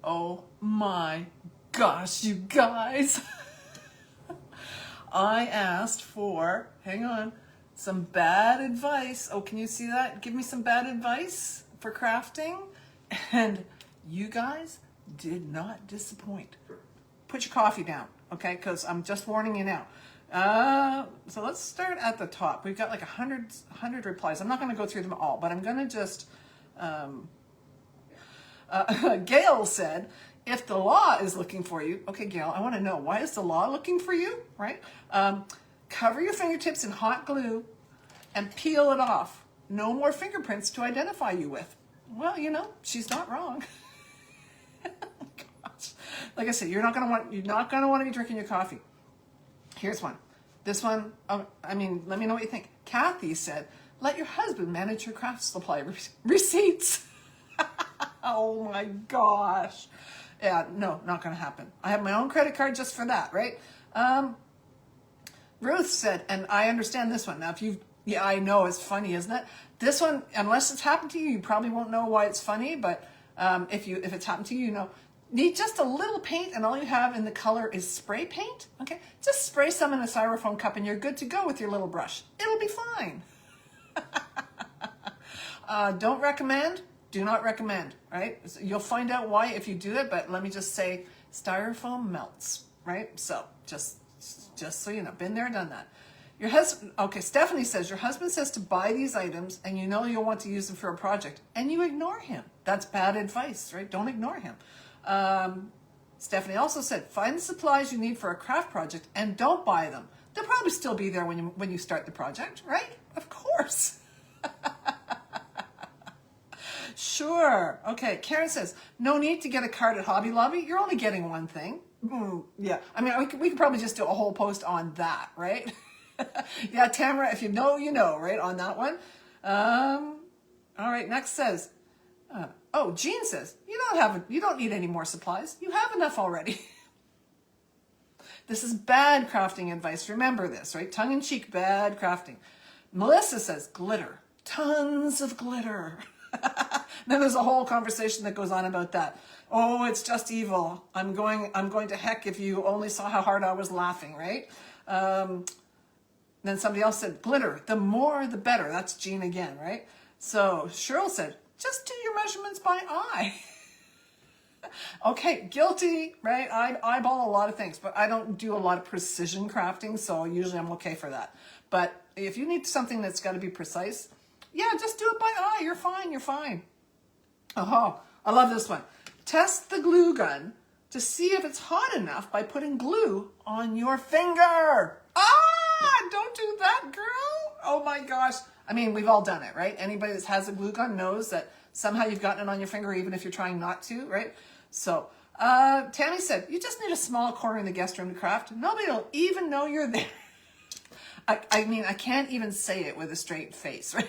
Oh my gosh, you guys. I asked for, hang on, some bad advice. Oh, can you see that? Give me some bad advice for crafting. And you guys did not disappoint. Put your coffee down, okay? Because I'm just warning you now. So let's start at the top. We've got like 100 replies. I'm not going to go through them all, but I'm going to just... Gail said, if the law is looking for you, okay, Gail, I want to know, why is the law looking for you, right? Cover your fingertips in hot glue and peel it off. No more fingerprints to identify you with. Well, you know, she's not wrong. Gosh. Like I said, you're not gonna want to be drinking your coffee. Here's one. This one, let me know what you think. Kathy said, let your husband manage your craft supply receipts. Oh my gosh. Yeah, no, not gonna happen. I have my own credit card just for that, right? Ruth said, and I understand this one. Now, yeah, I know it's funny, isn't it? This one, unless it's happened to you, you probably won't know why it's funny, but if it's happened to you, you know. Need just a little paint, and all you have in the color is spray paint, okay? Just spray some in a styrofoam cup, and you're good to go with your little brush. It'll be fine. Don't recommend. Do not recommend, right? So you'll find out why if you do it, but let me just say, styrofoam melts, right? So just so you know, been there, done that. Your husband, okay, Stephanie says, your husband says to buy these items and you know you'll want to use them for a project and you ignore him. That's bad advice, right? Don't ignore him. Stephanie also said, find the supplies you need for a craft project and don't buy them. They'll probably still be there when you start the project, right? Of course. Sure. Okay. Karen says, no need to get a card at Hobby Lobby. You're only getting one thing. Yeah. I mean, we could probably just do a whole post on that, right? Yeah, Tamara, if you know, you know, right, on that one. All right. Next says, Jean says, you don't need any more supplies. You have enough already. This is bad crafting advice. Remember this, right? Tongue-in-cheek, bad crafting. Melissa says, glitter. Tons of glitter. Then there's a whole conversation that goes on about that. Oh, it's just evil. I'm going to heck if you only saw how hard I was laughing, right? Then somebody else said, glitter, the more the better. That's Jean again, right? So Cheryl said, just do your measurements by eye. Okay, guilty, right? I eyeball a lot of things, but I don't do a lot of precision crafting, so usually I'm okay for that. But if you need something that's got to be precise, yeah, just do it by eye. You're fine. You're fine. Oh, I love this one. Test the glue gun to see if it's hot enough by putting glue on your finger. Don't do that, girl. Oh my gosh. I mean, we've all done it, right? Anybody that has a glue gun knows that somehow you've gotten it on your finger, even if you're trying not to, right? So, Tammy said, you just need a small corner in the guest room to craft. Nobody will even know you're there. I mean, I can't even say it with a straight face, right?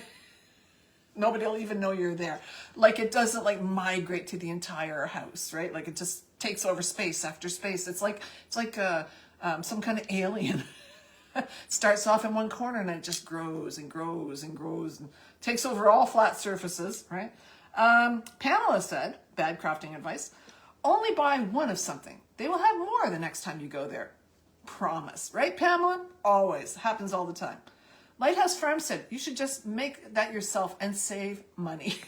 Nobody will even know you're there. Like it doesn't like migrate to the entire house, right? Like it just takes over space after space. It's like some kind of alien. It starts off in one corner and it just grows and grows and grows and takes over all flat surfaces, right? Pamela said, bad crafting advice, only buy one of something. They will have more the next time you go there. Promise, right, Pamela? Always. Happens all the time. Lighthouse Farm said, you should just make that yourself and save money.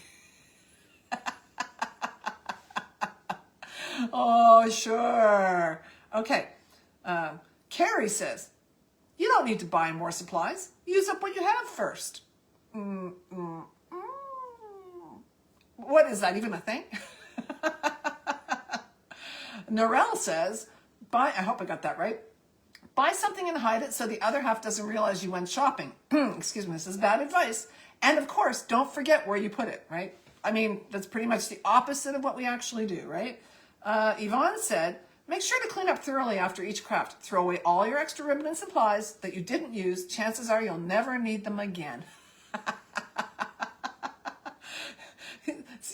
Oh, sure. Okay. Carrie says, you don't need to buy more supplies. Use up what you have first. What is that, even a thing? Norel says, I hope I got that right. Buy something and hide it so the other half doesn't realize you went shopping. Excuse me, this is bad advice. And of course, don't forget where you put it, right? I mean, that's pretty much the opposite of what we actually do, right? Yvonne said, make sure to clean up thoroughly after each craft. Throw away all your extra ribbon and supplies that you didn't use. Chances are you'll never need them again.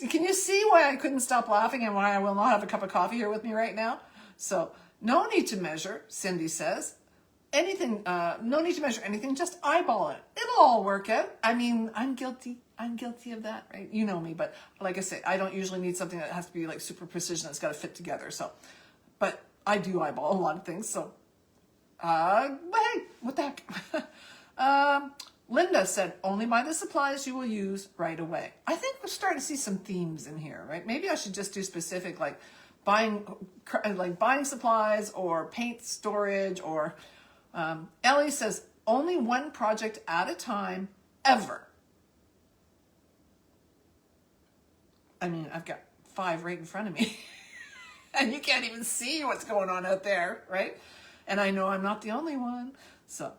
Can you see why I couldn't stop laughing and why I will not have a cup of coffee here with me right now? So, no need to measure, Cindy says. No need to measure anything, just eyeball it. It'll all work out. I mean, I'm guilty. I'm guilty of that, right? You know me, but like I say, I don't usually need something that has to be like super precision. It's got to fit together. So, but I do eyeball a lot of things. So, but hey, what the heck? Linda said, only buy the supplies you will use right away. I think we're starting to see some themes in here, right? Maybe I should just do specific, like buying supplies or paint storage, or Ellie says, only one project at a time, ever. I mean, I've got 5 right in front of me and you can't even see what's going on out there, right? And I know I'm not the only one. So,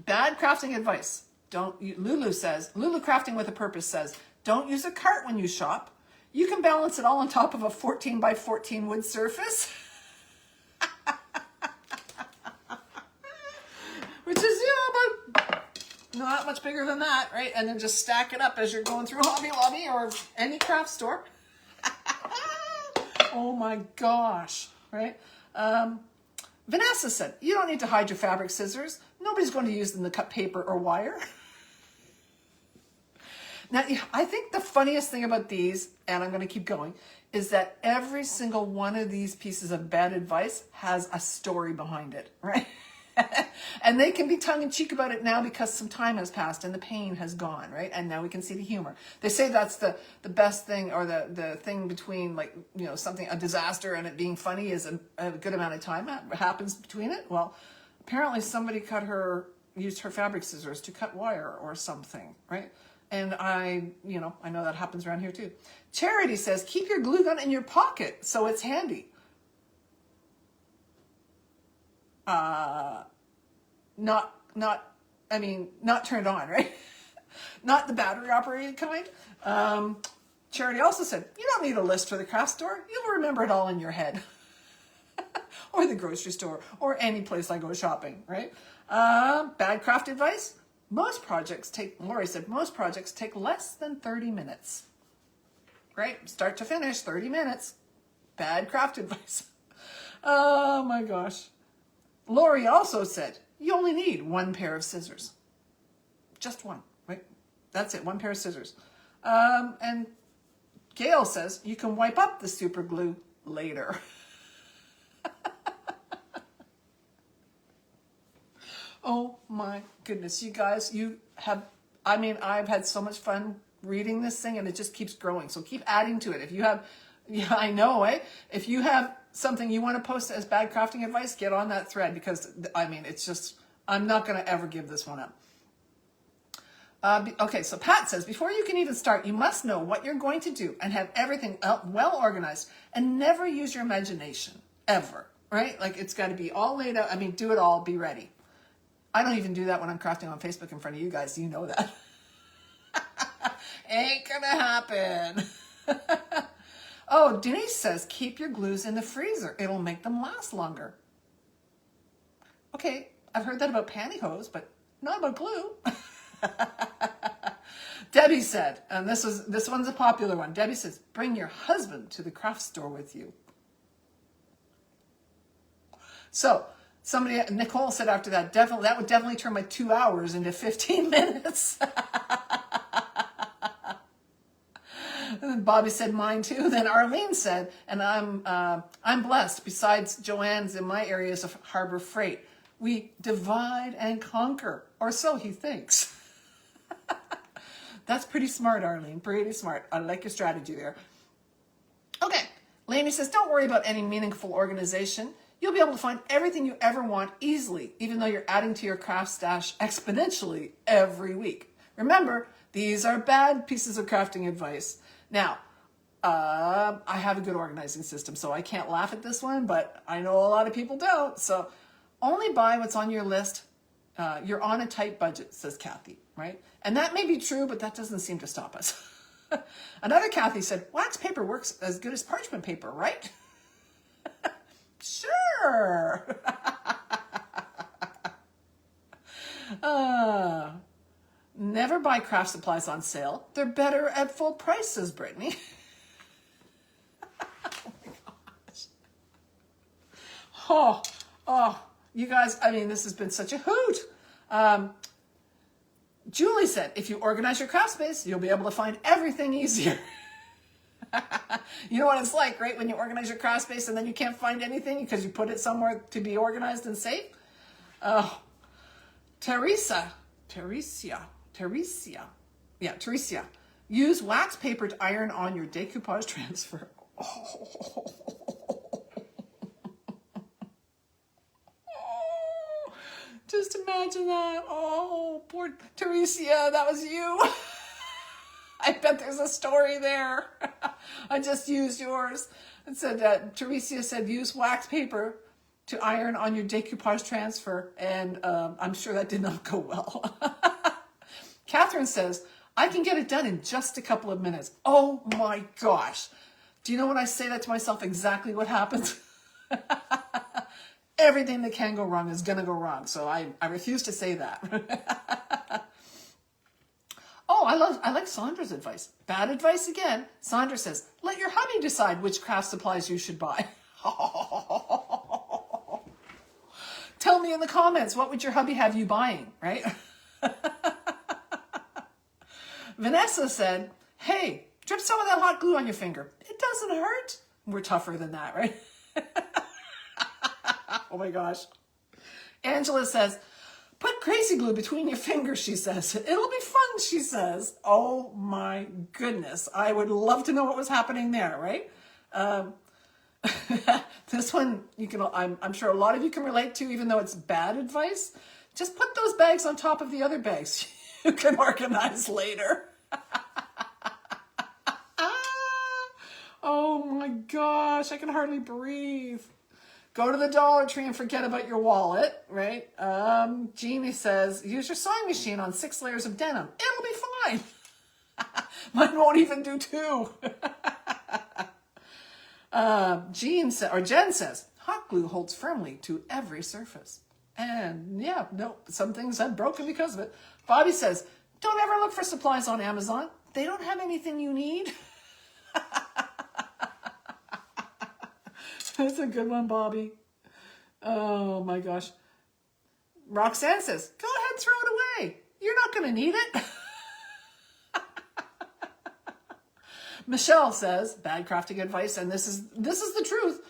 bad crafting advice. Lulu Crafting with a Purpose says, don't use a cart when you shop. You can balance it all on top of a 14 by 14 wood surface. Which is, about not much bigger than that, right? And then just stack it up as you're going through Hobby Lobby or any craft store. Oh my gosh, right? Vanessa said, you don't need to hide your fabric scissors. Nobody's going to use them to cut paper or wire. Now, I think the funniest thing about these, and I'm going to keep going, is that every single one of these pieces of bad advice has a story behind it, right? And they can be tongue-in-cheek about it now because some time has passed and the pain has gone, right? And now we can see the humor. They say that's the best thing, or the thing between, like, something, a disaster, and it being funny is a good amount of time happens between it. Well, apparently somebody used her fabric scissors to cut wire or something, right? And I know that happens around here too. Charity says, keep your glue gun in your pocket so it's handy. Not turned on, right? Not the battery operated kind. Charity also said, you don't need a list for the craft store. You'll remember it all in your head. Or the grocery store, or any place I go shopping, right? Bad craft advice. Lori said, most projects take less than 30 minutes. Right? Start to finish, 30 minutes. Bad craft advice. Oh my gosh. Lori also said, you only need 1 pair of scissors. Just one, right? That's it, 1 pair of scissors. And Gail says, you can wipe up the super glue later. Oh my goodness, you guys, I've had so much fun reading this thing, and it just keeps growing. So keep adding to it. If you have, I know, eh? If you have something you want to post as bad crafting advice, get on that thread, because it's just, I'm not going to ever give this one up. Okay, so Pat says, before you can even start, you must know what you're going to do and have everything well organized, and never use your imagination, ever, right? Like, it's got to be all laid out. Do it all, be ready. I don't even do that when I'm crafting on Facebook in front of you guys. You know that. Ain't gonna happen. Oh, Denise says, keep your glues in the freezer. It'll make them last longer. Okay, I've heard that about pantyhose, but not about glue. Debbie said, and this one's a popular one. Debbie says, bring your husband to the craft store with you. So, Nicole said after that, that would definitely turn my 2 hours into 15 minutes. And then Bobby said mine too. Then Arlene said, and I'm blessed. Besides Joanne's in my areas of Harbor Freight, we divide and conquer, or so he thinks. That's pretty smart, Arlene. Pretty smart. I like your strategy there. Okay. Lainey says, don't worry about any meaningful organization. You'll be able to find everything you ever want easily, even though you're adding to your craft stash exponentially every week. Remember, these are bad pieces of crafting advice. Now, I have a good organizing system, so I can't laugh at this one, but I know a lot of people don't. So only buy what's on your list. You're on a tight budget, says Kathy, right? And that may be true, but that doesn't seem to stop us. Another Kathy said, wax paper works as good as parchment paper, right? Sure. Never buy craft supplies on sale. They're better at full price, says Brittany. Oh my gosh. Oh, you guys, this has been such a hoot. Julie said, if you organize your craft space, you'll be able to find everything easier. You know what it's like, right? When you organize your craft space and then you can't find anything because you put it somewhere to be organized and safe. Oh, Teresa. Yeah, Teresa. Use wax paper to iron on your decoupage transfer. Oh. Just imagine that. Oh, poor Teresa, that was you. I bet there's a story there. I just used yours. It said that Teresa said use wax paper to iron on your decoupage transfer, and I'm sure that did not go well. Catherine says, I can get it done in just a couple of minutes. Oh my gosh. Do you know when I say that to myself, exactly what happens? Everything that can go wrong is going to go wrong. So I refuse to say that. Oh, I like Sandra's advice. Bad advice again. Sandra says, let your hubby decide which craft supplies you should buy. Tell me in the comments, what would your hubby have you buying, right? Vanessa said, hey, drip some of that hot glue on your finger. It doesn't hurt. We're tougher than that, right? Oh my gosh. Angela says, put crazy glue between your fingers, she says. It'll be fun, she says. Oh my goodness. I would love to know what was happening there, right? This one, I'm sure a lot of you can relate to, even though it's bad advice. Just put those bags on top of the other bags. You can organize later. Oh my gosh, I can hardly breathe. Go to the Dollar Tree and forget about your wallet, right? Jeannie says, use your sewing machine on 6 layers of denim. It'll be fine. Mine won't even do 2. Jen says, hot glue holds firmly to every surface. And yeah, no, some things have broken because of it. Bobby says, don't ever look for supplies on Amazon. They don't have anything you need. That's a good one, Bobby. Oh my gosh. Roxanne says, go ahead, throw it away. You're not going to need it. Michelle says, bad crafting advice, and this is the truth.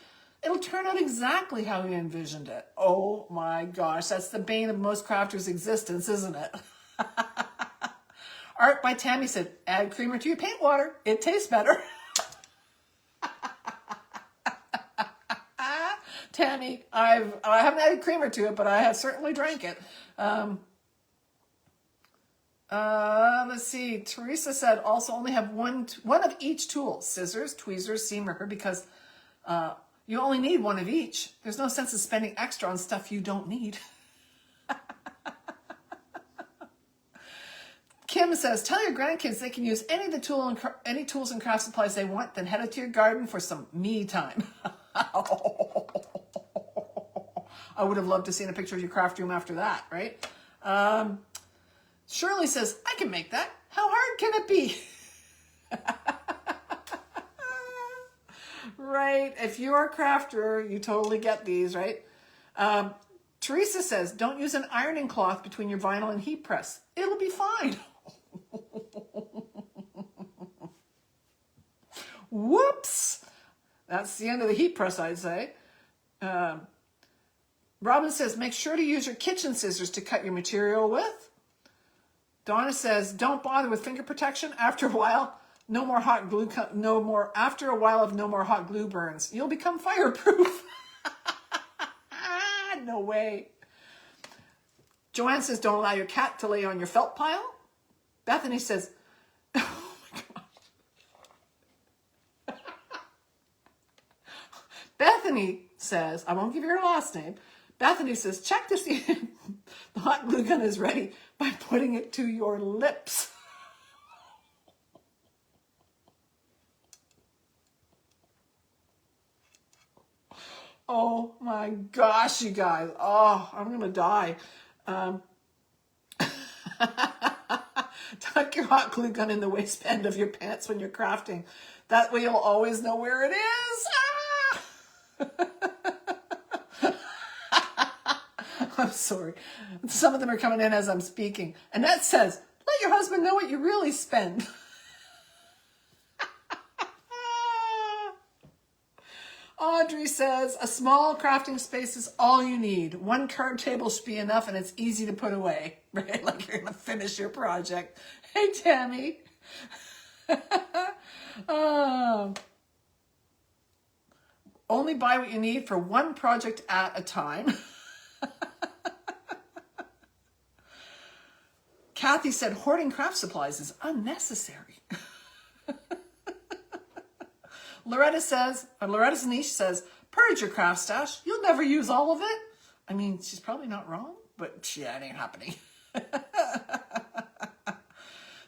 It'll turn out exactly how you envisioned it. Oh my gosh, that's the bane of most crafters' existence, isn't it? Art by Tammy said, add creamer to your paint water. It tastes better. Tammy, I haven't added creamer to it, but I have certainly drank it. Let's see. Teresa said also only have one of each tool. Scissors, tweezers, seam ripper, because you only need one of each. There's no sense of spending extra on stuff you don't need. Kim says, tell your grandkids they can use any of the any tools and craft supplies they want, then head out to your garden for some me time. I would have loved to see a picture of your craft room after that, right? Shirley says, I can make that. How hard can it be? Right. If you're a crafter, you totally get these, right? Teresa says, don't use an ironing cloth between your vinyl and heat press. It'll be fine. Whoops. That's the end of the heat press, I'd say. Robin says, make sure to use your kitchen scissors to cut your material with. Donna says, don't bother with finger protection. After a while, no more hot glue burns. You'll become fireproof. No way. Joanne says, don't allow your cat to lay on your felt pile. Bethany says, oh my gosh. Bethany says, I won't give you her last name. Bethany says, check to see if the hot glue gun is ready by putting it to your lips. Oh my gosh, you guys. Oh, I'm going to die. Tuck your hot glue gun in the waistband of your pants when you're crafting. That way you'll always know where it is. Ah! I'm sorry. Some of them are coming in as I'm speaking. Annette says, your husband know what you really spend. Audrey says, a small crafting space is all you need. One card table should be enough and it's easy to put away, right? Like you're going to finish your project. Hey, Tammy. Only buy what you need for one project at a time. Kathy said, hoarding craft supplies is unnecessary. Loretta's niche says, purge your craft stash. You'll never use all of it. I mean, she's probably not wrong, but yeah, it ain't happening.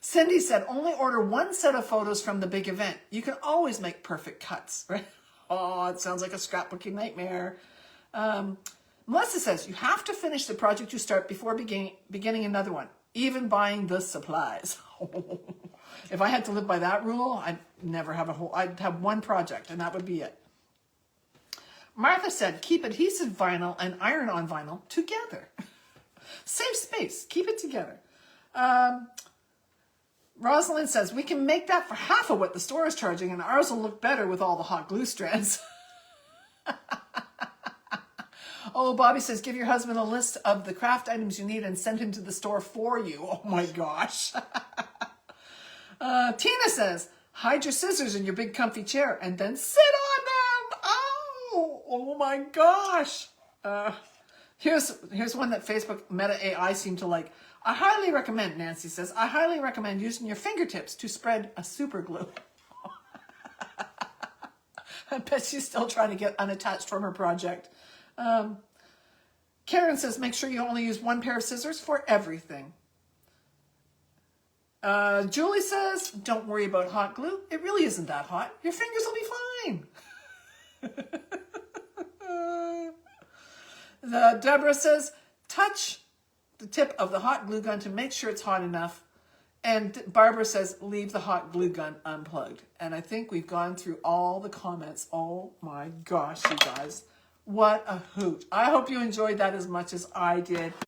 Cindy said, only order one set of photos from the big event. You can always make perfect cuts, right? Oh, it sounds like a scrapbooking nightmare. Melissa says, you have to finish the project you start before beginning another one, even buying the supplies. If I had to live by that rule, I'd have one project and that would be it. Martha said, keep adhesive vinyl and iron-on vinyl together. Save space, keep it together. Rosalind says, we can make that for half of what the store is charging and ours will look better with all the hot glue strands. Oh, Bobby says, give your husband a list of the craft items you need and send him to the store for you. Oh my gosh. Tina says, hide your scissors in your big comfy chair and then sit on them. Oh my gosh. Here's one that Facebook Meta AI seemed to like. I highly recommend, Nancy says, I highly recommend using your fingertips to spread a super glue. I bet she's still trying to get unattached from her project. Karen says, make sure you only use one pair of scissors for everything. Julie says, don't worry about hot glue. It really isn't that hot. Your fingers will be fine. Deborah says, touch the tip of the hot glue gun to make sure it's hot enough. And Barbara says, leave the hot glue gun unplugged. And I think we've gone through all the comments. Oh my gosh, you guys. What a hoot. I hope you enjoyed that as much as I did.